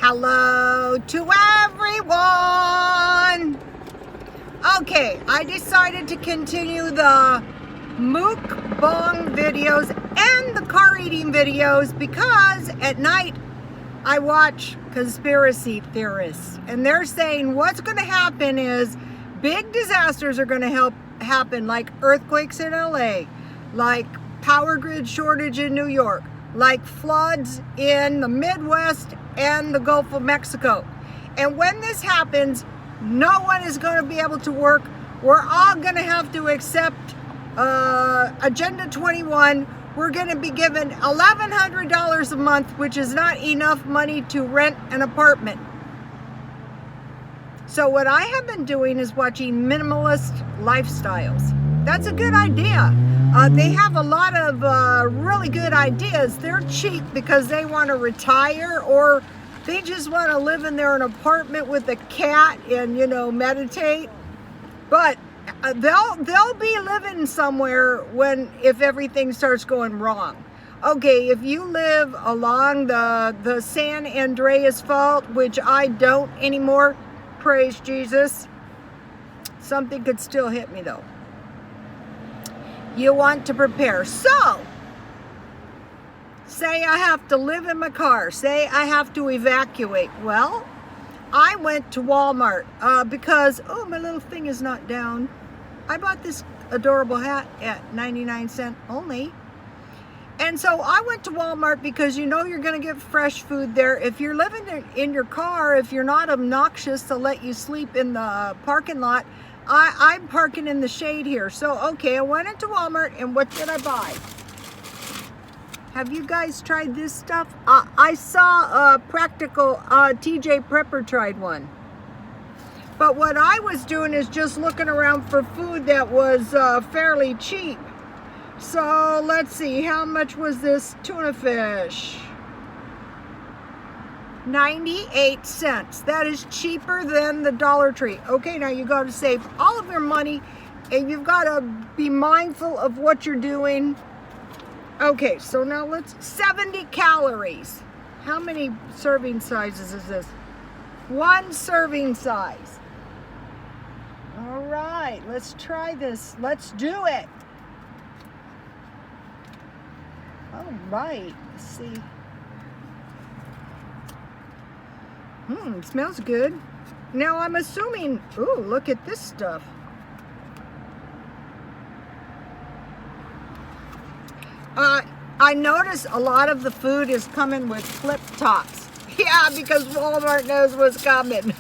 Hello to everyone. Okay, I decided to continue the mukbang videos and the car eating videos because at night I watch conspiracy theorists and they're saying what's going to happen is big disasters are going to happen, like earthquakes in LA, like power grid shortage in New York, like floods in the Midwest and the Gulf of Mexico. And when this happens, no one is going to be able to work. We're all going to have to accept Agenda 21. We're going to be given $1,100 a month, which is not enough money to rent an apartment. So what I have been doing is watching minimalist lifestyles. That's a good idea. They have a lot of really good ideas. They're cheap because they want to retire, or they just want to live in their apartment with a cat and, you know, meditate. But they'll be living somewhere if everything starts going wrong. Okay, if you live along the San Andreas Fault, which I don't anymore, praise Jesus, something could still hit me though. You want to prepare. So, say I have to live in my car. Say I have to evacuate. Well, I went to Walmart because, oh, my little thing is not down. I bought this adorable hat at 99 cents only. And so I went to Walmart because you know you're going to get fresh food there. If you're living in your car, if you're not obnoxious to let you sleep in the parking lot, I'm parking in the shade here. So, okay, I went into Walmart, and what did I buy? Have you guys tried this stuff? I saw Practical, TJ Prepper tried one. But what I was doing is just looking around for food that was fairly cheap. So, let's see, how much was this tuna fish? 98 cents. That is cheaper than the Dollar Tree. Okay, now you got to save all of your money and you've got to be mindful of what you're doing. Okay, so now 70 calories. How many serving sizes is this? One serving size. All right, let's try this. Let's do it. All right, let's see. It smells good. Now I'm assuming, ooh, look at this stuff. I notice a lot of the food is coming with flip tops. Yeah, because Walmart knows what's coming.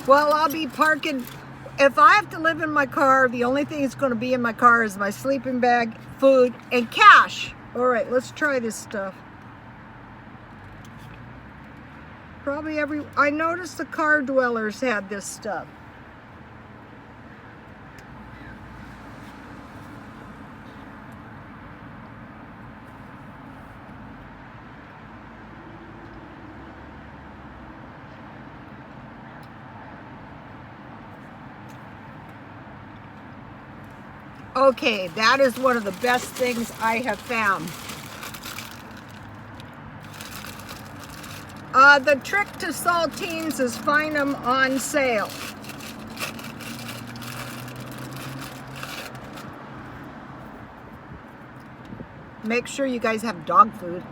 Well, I'll be parking. If I have to live in my car, the only thing that's going to be in my car is my sleeping bag, food, and cash. All right, let's try this stuff. I noticed the car dwellers had this stuff. Okay, that is one of the best things I have found. The trick to saltines is find them on sale. Make sure you guys have dog food.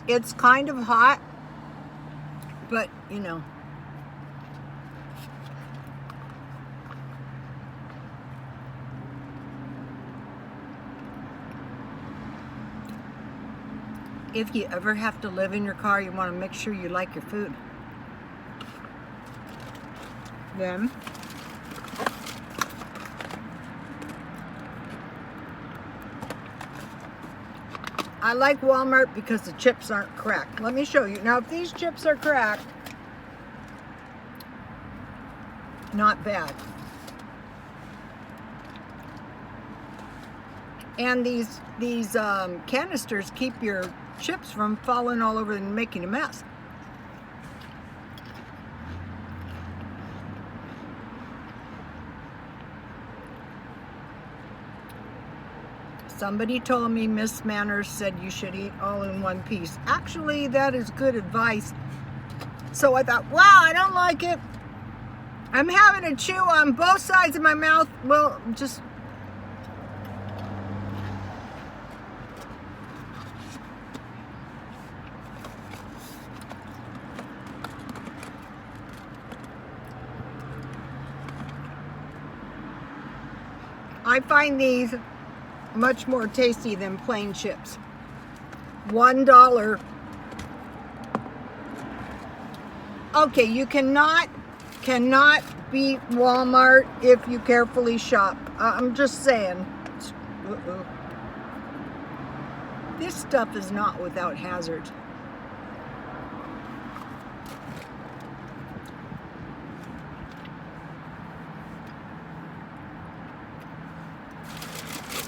It's kind of hot, but you know. If you ever have to live in your car, you want to make sure you like your food. Then I like Walmart because the chips aren't cracked. Let me show you. Now, if these chips are cracked, not bad. And these canisters keep your chips from falling all over and making a mess. Somebody told me Miss Manners said you should eat all in one piece. Actually, that is good advice. So I thought, wow, I don't like it. I'm having to chew on both sides of my mouth. Well, just... I find these much more tasty than plain chips. $1. Okay, you cannot beat Walmart if you carefully shop. I'm just saying. This stuff is not without hazards.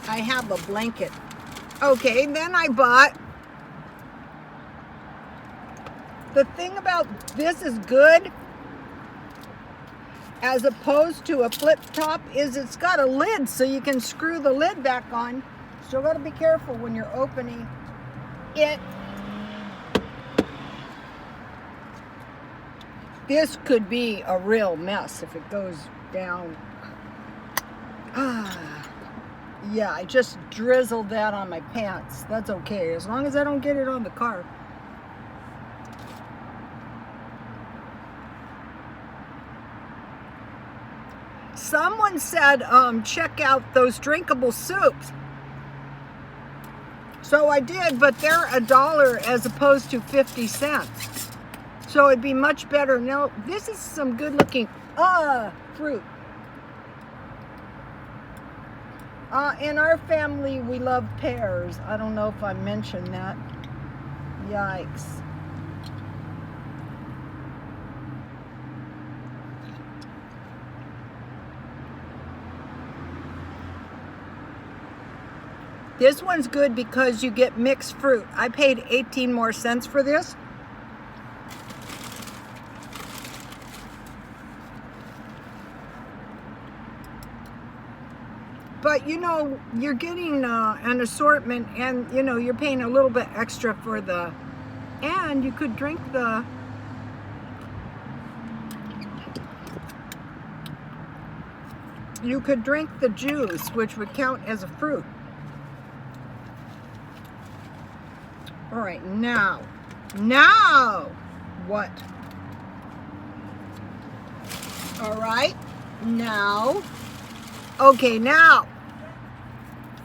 I have a blanket. Okay, then I bought... The thing about this is good, as opposed to a flip top, is it's got a lid so you can screw the lid back on. So you gotta be careful when you're opening it. This could be a real mess if it goes down. Yeah, I just drizzled that on my pants. That's okay, as long as I don't get it on the car. Someone said, check out those drinkable soups. So I did, but they're $1 as opposed to 50 cents. So it'd be much better. Now, this is some good looking fruit. In our family, we love pears. I don't know if I mentioned that. Yikes. This one's good because you get mixed fruit. I paid 18 more cents for this. But you know, you're getting an assortment, and you know, you're paying a little bit extra for the, and you could drink the, juice, which would count as a fruit. All right, now, what? All right, now, okay, now,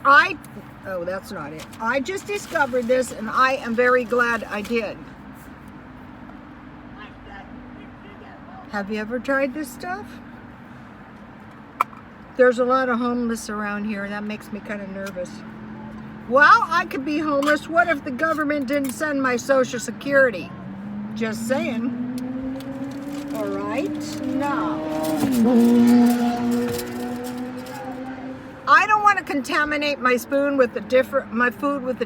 oh, that's not it. I just discovered this, and I am very glad I did. Have you ever tried this stuff? There's a lot of homeless around here, and that makes me kind of nervous. Well, I could be homeless. What if the government didn't send my Social Security? Just saying. All right, now. I don't want to contaminate my food with a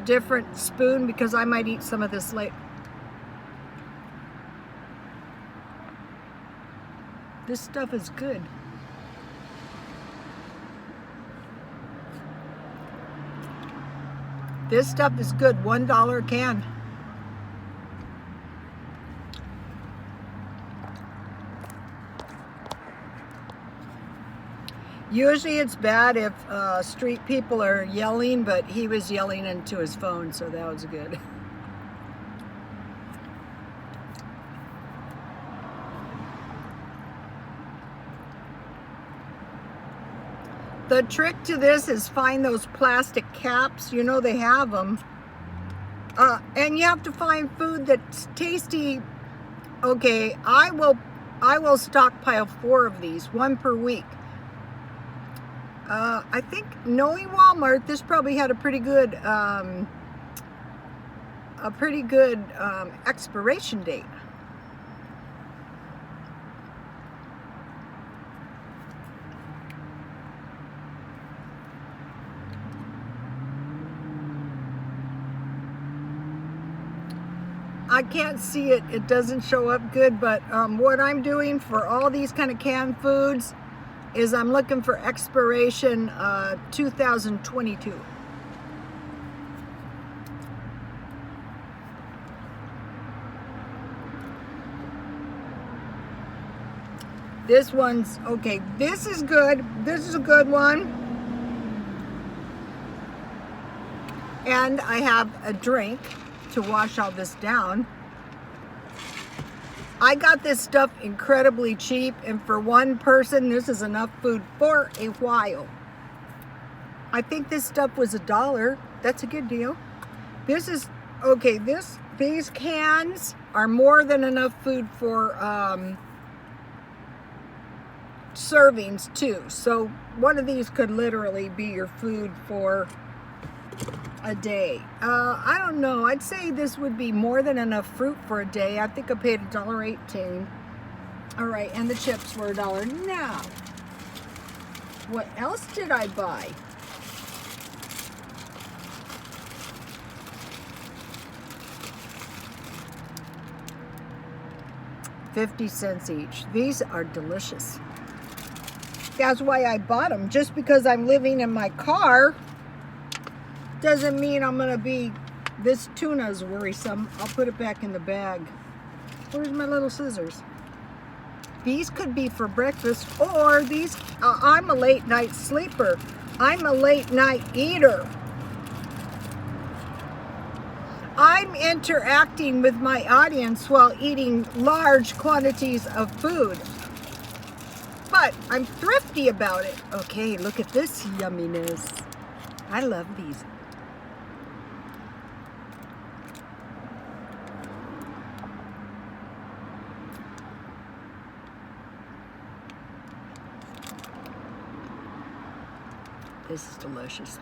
different spoon, because I might eat some of this later. This stuff is good. This stuff is good. $1 a can. Usually it's bad if street people are yelling, but he was yelling into his phone, so that was good. The trick to this is find those plastic caps. You know they have them. And you have to find food that's tasty. Okay, I will stockpile 4 of these, 1 per week. I think, knowing Walmart, this probably had a pretty good expiration date. I can't see it. It doesn't show up good, but what I'm doing for all these kind of canned foods is I'm looking for expiration 2022. This one's okay. This is good. This is a good one. And I have a drink to wash all this down. I got this stuff incredibly cheap, and for one person, this is enough food for a while. I think this stuff was $1. That's a good deal. This is, okay, these cans are more than enough food for servings too. So one of these could literally be your food for a day. I don't know. I'd say this would be more than enough fruit for a day. I think I paid $1.18. All right, and the chips were $1. Now, what else did I buy? $0.50 each. These are delicious. That's why I bought them. Just because I'm living in my car doesn't mean I'm gonna be, this tuna is worrisome. I'll put it back in the bag. Where's my little scissors? These could be for breakfast, or these, I'm a late night sleeper. I'm a late night eater. I'm interacting with my audience while eating large quantities of food. But I'm thrifty about it. Okay, look at this yumminess. I love these. This is delicious.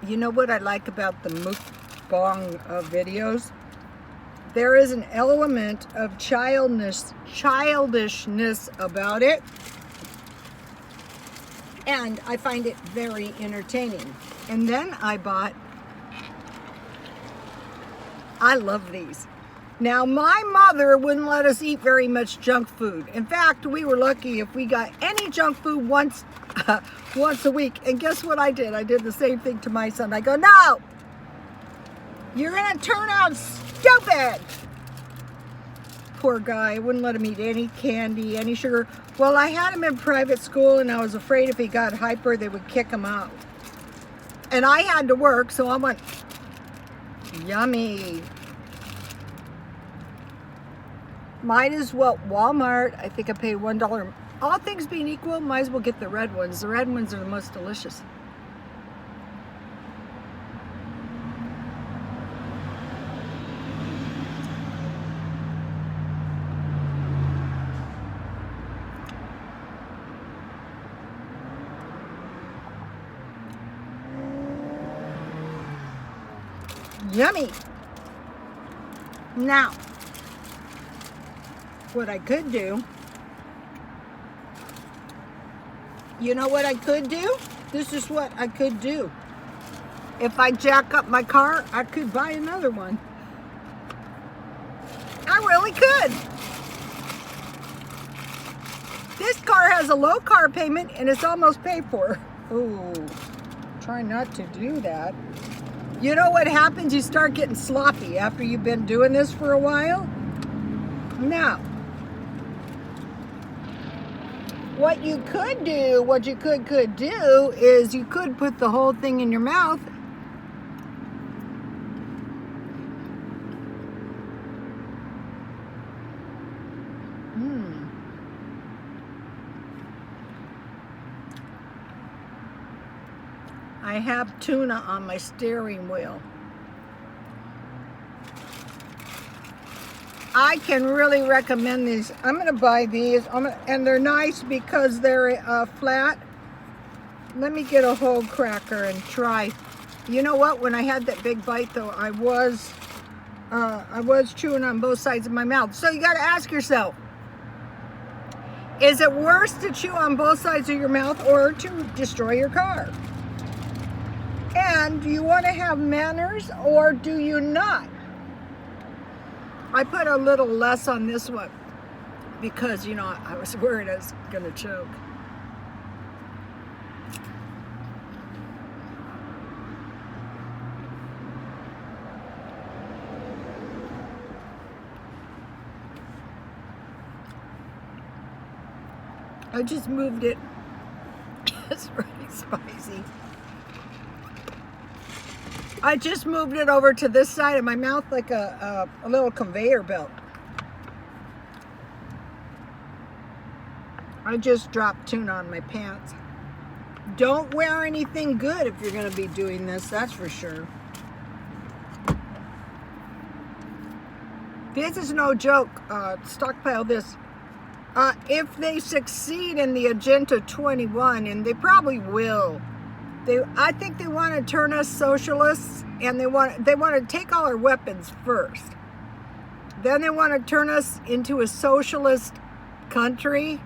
You know what I like about the MUKBANK videos? There is an element of childishness about it, and I find it very entertaining. And then I love these. Now, my mother wouldn't let us eat very much junk food. In fact, we were lucky if we got any junk food once a week. And guess what I did? I did the same thing to my son. I go, no, you're gonna turn out stupid. Poor guy, I wouldn't let him eat any candy, any sugar. Well, I had him in private school, and I was afraid if he got hyper, they would kick him out. And I had to work, so I went, yummy. Mine is what, Walmart. I think I paid $1. All things being equal, might as well get the red ones. The red ones are the most delicious. Yummy. Now, what I could do, you know what I could do? This is what I could do. If I jack up my car, I could buy another one. I really could. This car has a low car payment and it's almost paid for. Ooh, try not to do that. You know what happens? You start getting sloppy after you've been doing this for a while. Now, what you could do is you could put the whole thing in your mouth. I have tuna on my steering wheel. I can really recommend these. I'm going to buy these, and they're nice because they're flat. Let me get a whole cracker and try. You know what? When I had that big bite, though, I was chewing on both sides of my mouth. So you got to ask yourself, is it worse to chew on both sides of your mouth or to destroy your car? And do you want to have manners or do you not? I put a little less on this one because, you know, I was worried I was going to choke. I just moved it. It's really spicy. I just moved it over to this side of my mouth like a little conveyor belt. I just dropped tuna on my pants. Don't wear anything good if you're going to be doing this, that's for sure. This is no joke. Stockpile this. If they succeed in the Agenda 21, and they probably will, I think they want to turn us socialists, and they want to take all our weapons first. Then they want to turn us into a socialist country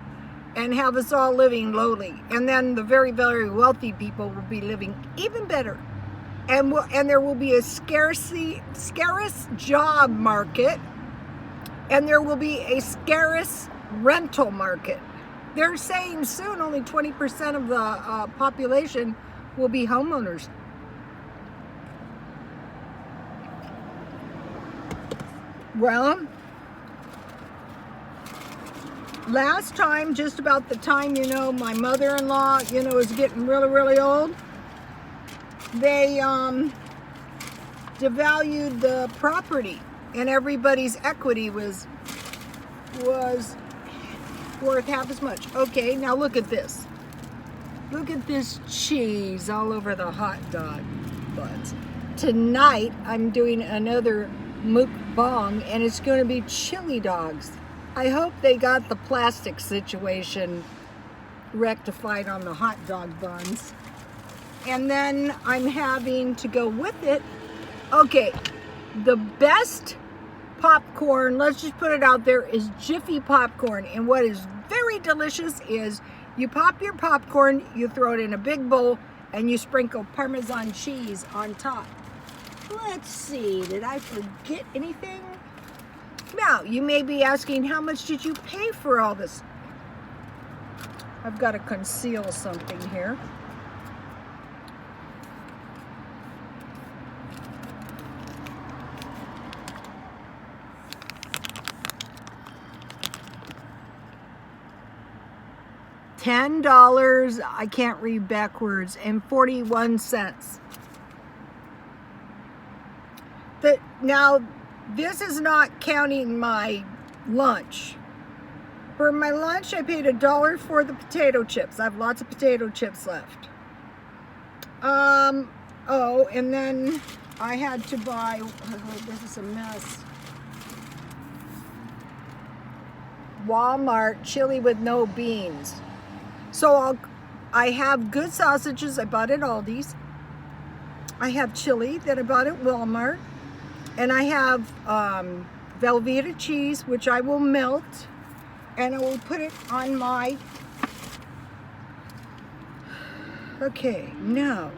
and have us all living lowly. And then the very, very wealthy people will be living even better. And there will be a scarce job market, and there will be a scarce rental market. They're saying soon only 20% of the population will be homeowners. Well, last time, just about the time, my mother-in-law, was getting really, really old, they devalued the property, and everybody's equity was worth half as much. Okay, now look at this. Look at this cheese all over the hot dog buns. Tonight, I'm doing another MUKBANK, and it's going to be chili dogs. I hope they got the plastic situation rectified on the hot dog buns. And then I'm having to go with it. Okay, the best popcorn, let's just put it out there, is Jiffy popcorn. And what is very delicious is you pop your popcorn, you throw it in a big bowl, and you sprinkle Parmesan cheese on top. Let's see, did I forget anything? Now, you may be asking, how much did you pay for all this? I've got to conceal something here. $10, I can't read backwards, and 41 cents. Now, this is not counting my lunch. For my lunch, I paid $1 for the potato chips. I have lots of potato chips left. Oh, and then I had to buy, this is a mess. Walmart chili with no beans. So I have good sausages I bought at Aldi's. I have chili that I bought at Walmart. And I have Velveeta cheese, which I will melt. And I will put it on my... Okay, now.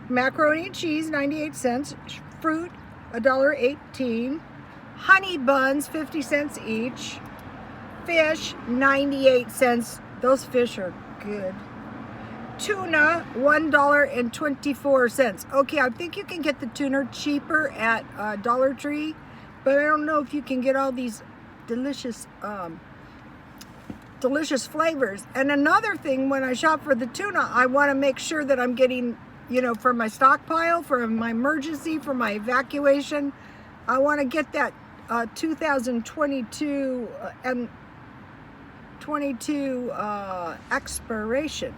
Macaroni and cheese, 98 cents. Fruit, $1.18. Honey buns, 50 cents each. Fish, 98 cents. Those fish are good. Tuna, $1.24. Okay, I think you can get the tuna cheaper at Dollar Tree, but I don't know if you can get all these delicious flavors. And another thing, when I shop for the tuna, I want to make sure that I'm getting, for my stockpile, for my emergency, for my evacuation, I want to get that 2022 and 22 expiration.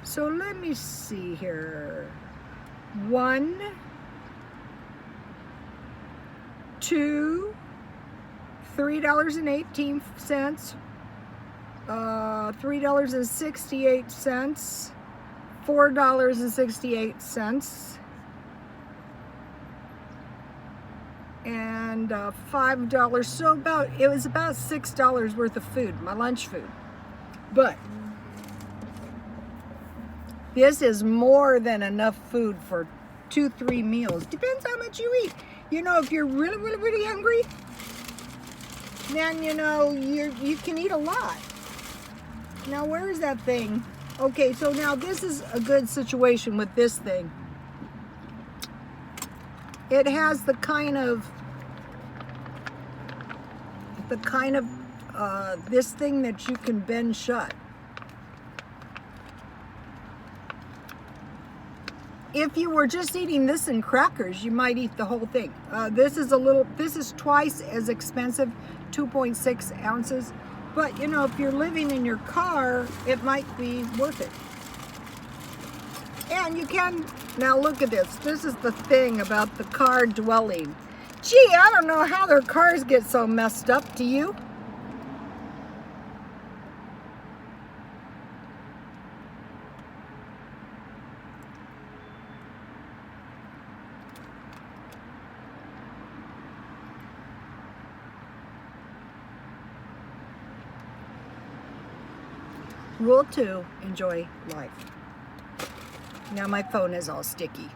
So let me see here. 1, 2, $3.18, $3.68, $4.68, and $5. So it was about $6 worth of food, my lunch food. But this is more than enough food for 2-3 meals. Depends how much you eat. If you're really, really, really hungry, then you can eat a lot. Now, where is that thing? Okay, so now this is a good situation with this thing. It has the kind of this thing that you can bend shut. If you were just eating this and crackers, you might eat the whole thing. This is twice as expensive, 2.6 ounces. But you know, if you're living in your car, it might be worth it. And you can, now look at this. This is the thing about the car dwelling. Gee, I don't know how their cars get so messed up, do you? Rule 2, enjoy life. Now my phone is all sticky.